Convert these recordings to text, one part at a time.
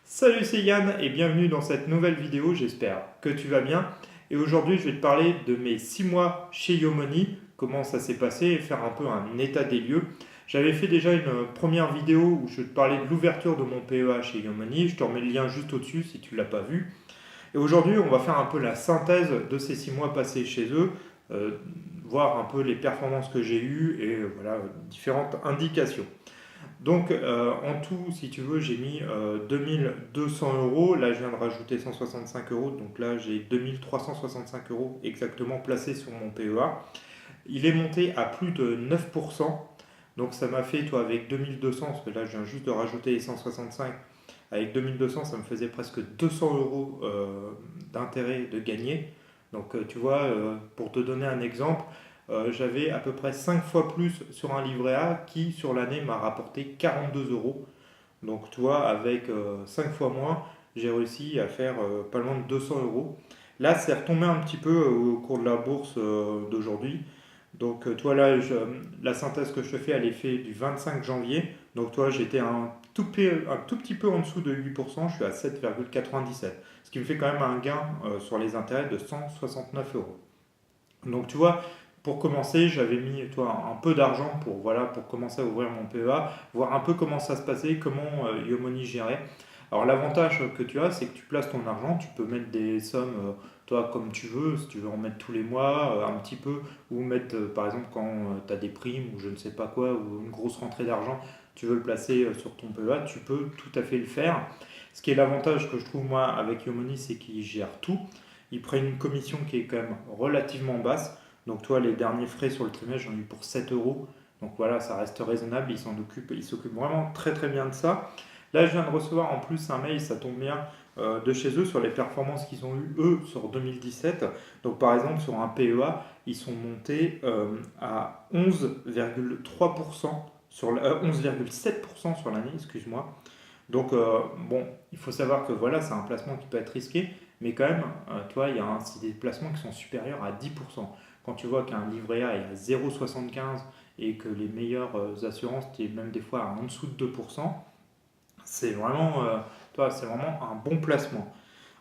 Salut, c'est Yann et bienvenue dans cette nouvelle vidéo, j'espère que tu vas bien. Et aujourd'hui, je vais te parler de mes 6 mois chez Yomoni, comment ça s'est passé et faire un peu un état des lieux. J'avais fait déjà une première vidéo où je te parlais de l'ouverture de mon PEA chez Yomoni, je te remets le lien juste au-dessus si tu ne l'as pas vu. Et aujourd'hui, on va faire un peu la synthèse de ces 6 mois passés chez eux, euh, voir un peu les performances que j'ai eues et voilà, différentes indications. Donc en tout, si tu veux, j'ai mis 2200 euros. Là, je viens de rajouter 165 euros. Donc là, j'ai 2365 euros exactement placés sur mon PEA. Il est monté à plus de 9%. Donc ça m'a fait, toi, avec 2200, parce que là, je viens juste de rajouter les 165. Avec 2200, ça me faisait presque 200 euros d'intérêt de gagner. Donc tu vois, pour te donner un exemple, j'avais à peu près 5 fois plus sur un livret A qui, sur l'année, m'a rapporté 42 euros. Donc, tu vois, avec 5 fois moins, j'ai réussi à faire pas loin de 200 euros. Là, c'est retombé un petit peu au cours de la bourse d'aujourd'hui. Donc, toi, là, la synthèse que je te fais, elle est faite du 25 janvier. Donc, toi, j'étais un tout petit peu en dessous de 8%, je suis à 7,97. Ce qui me fait quand même un gain sur les intérêts de 169 euros. Donc tu vois, pour commencer, j'avais mis toi un peu d'argent pour voilà pour commencer à ouvrir mon PEA, voir un peu comment ça se passait, comment Yomoni gérait. Alors l'avantage que tu as, c'est que tu places ton argent, tu peux mettre des sommes toi comme tu veux, si tu veux en mettre tous les mois, un petit peu, ou mettre par exemple quand tu as des primes ou je ne sais pas quoi, ou une grosse rentrée d'argent, tu veux le placer sur ton PEA, tu peux tout à fait le faire. Ce qui est l'avantage que je trouve moi avec Yomoni, c'est qu'ils gèrent tout. Ils prennent une commission qui est quand même relativement basse. Donc toi, les derniers frais sur le trimestre, j'en ai eu pour 7 euros. Donc voilà, ça reste raisonnable. Ils s'occupent vraiment très très bien de ça. Là, je viens de recevoir en plus un mail, ça tombe bien, de chez eux sur les performances qu'ils ont eues, eux, sur 2017. Donc par exemple, sur un PEA, ils sont montés à 11,3% sur 11,7% sur l'année, excuse-moi. Donc, bon, il faut savoir que voilà, c'est un placement qui peut être risqué, mais quand même, tu vois, c'est des placements qui sont supérieurs à 10%. Quand tu vois qu'un livret A est à 0,75 et que les meilleures assurances, tu es même des fois en dessous de 2%, c'est vraiment, c'est vraiment un bon placement.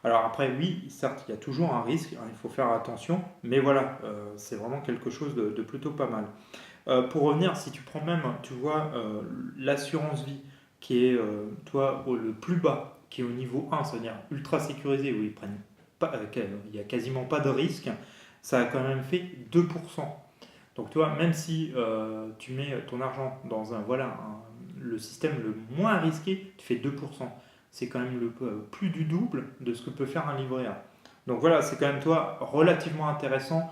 Alors après, oui, certes, il y a toujours un risque, hein, il faut faire attention, mais voilà, c'est vraiment quelque chose de plutôt pas mal. Pour revenir, si tu prends même, tu vois, l'assurance vie qui est, toi, le plus bas, qui est au niveau 1, c'est-à-dire ultra sécurisé, où ils prennent pas, il n'y a quasiment pas de risque, ça a quand même fait 2%. Donc, tu vois, même si tu mets ton argent dans le système le moins risqué, tu fais 2%. C'est quand même plus du double de ce que peut faire un livret A. Donc voilà, c'est quand même toi relativement intéressant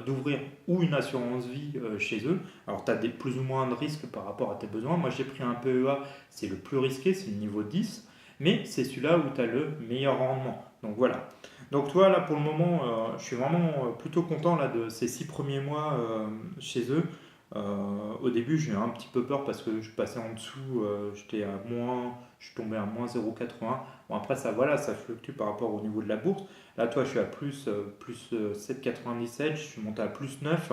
d'ouvrir ou une assurance vie chez eux. Alors tu as plus ou moins de risques par rapport à tes besoins. Moi j'ai pris un PEA, c'est le plus risqué, c'est le niveau 10, mais c'est celui-là où tu as le meilleur rendement. Donc voilà. Donc toi là pour le moment, je suis vraiment plutôt content là, de ces 6 premiers mois chez eux. Au début j'ai eu un petit peu peur parce que je passais en dessous, je suis tombé à moins 0,80. Bon après ça voilà, ça fluctue par rapport au niveau de la bourse. Là, toi, je suis à plus 7,97, je suis monté à plus 9.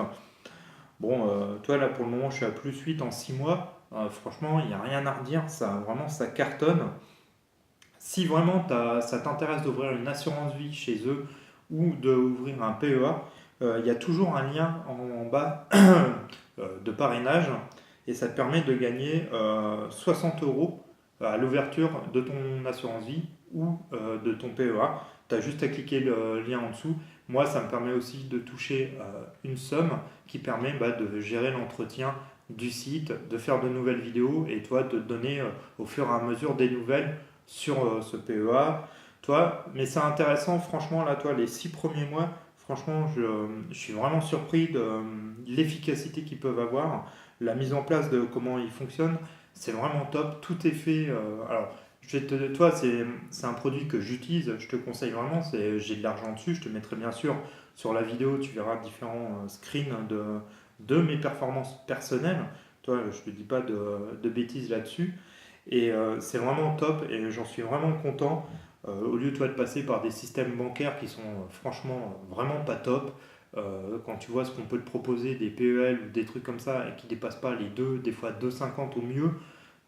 Bon, toi, là, pour le moment, je suis à plus 8 en 6 mois. Franchement, il n'y a rien à redire, ça, vraiment, ça cartonne. Si vraiment ça t'intéresse d'ouvrir une assurance vie chez eux ou d'ouvrir un PEA, il y a toujours un lien en bas de parrainage et ça te permet de gagner 60 euros à l'ouverture de ton assurance vie ou de ton PEA. Tu as juste à cliquer le lien en dessous. Moi, ça me permet aussi de toucher une somme qui permet de gérer l'entretien du site, de faire de nouvelles vidéos et toi de te donner au fur et à mesure des nouvelles sur ce PEA. Toi, mais c'est intéressant, franchement, là, toi, les 6 premiers mois, franchement, je suis vraiment surpris de l'efficacité qu'ils peuvent avoir, la mise en place de comment ils fonctionnent. C'est vraiment top, tout est fait. Alors, toi, c'est un produit que j'utilise, je te conseille vraiment. J'ai de l'argent dessus, je te mettrai bien sûr sur la vidéo, tu verras différents screens de mes performances personnelles. Toi, je te dis pas de bêtises là-dessus. Et c'est vraiment top et j'en suis vraiment content. Au lieu toi, de passer par des systèmes bancaires qui sont franchement vraiment pas top, quand tu vois ce qu'on peut te proposer, des PEL ou des trucs comme ça et qui dépassent pas les 2, des fois 2,50 au mieux,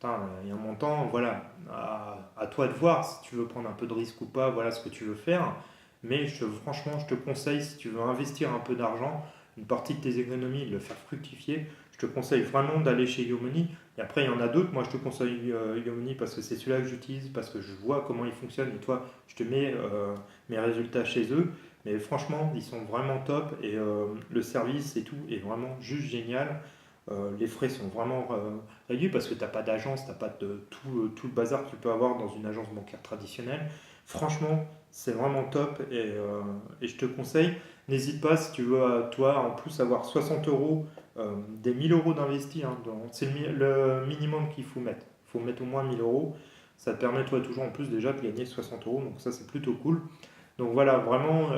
putain, il y a un montant, voilà, à toi de voir si tu veux prendre un peu de risque ou pas, voilà ce que tu veux faire. Mais franchement, je te conseille, si tu veux investir un peu d'argent, une partie de tes économies, de le faire fructifier, je te conseille vraiment d'aller chez Yomoni. Et après, il y en a d'autres. Moi, je te conseille Yomoni parce que c'est celui-là que j'utilise, parce que je vois comment il fonctionne. Et toi, je te mets mes résultats chez eux. Mais franchement, ils sont vraiment top. Et le service et tout est vraiment juste génial. Les frais sont vraiment réduits parce que tu n'as pas d'agence, tu n'as pas de tout le bazar que tu peux avoir dans une agence bancaire traditionnelle. Franchement, c'est vraiment top et je te conseille. N'hésite pas si tu veux, toi, en plus, avoir 60 euros, des 1000 euros d'investis. Hein, c'est le minimum qu'il faut mettre. Il faut mettre au moins 1000 euros. Ça te permet, toi, toujours en plus déjà de gagner 60 euros. Donc, ça, c'est plutôt cool. Donc, voilà, vraiment,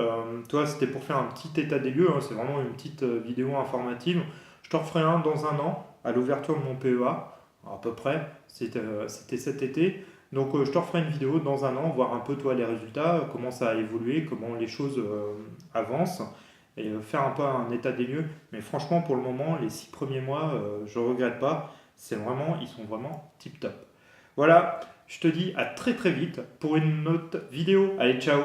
toi, c'était pour faire un petit état des lieux. Hein, c'est vraiment une petite vidéo informative. Je t'en ferai un dans un an, à l'ouverture de mon PEA, à peu près. C'était cet été. Donc je te referai une vidéo dans un an, voir un peu toi les résultats, comment ça a évolué, comment les choses avancent, et faire un peu un état des lieux. Mais franchement, pour le moment, les 6 premiers mois, je ne regrette pas. Ils sont vraiment tip top. Voilà, je te dis à très très vite pour une autre vidéo. Allez, ciao!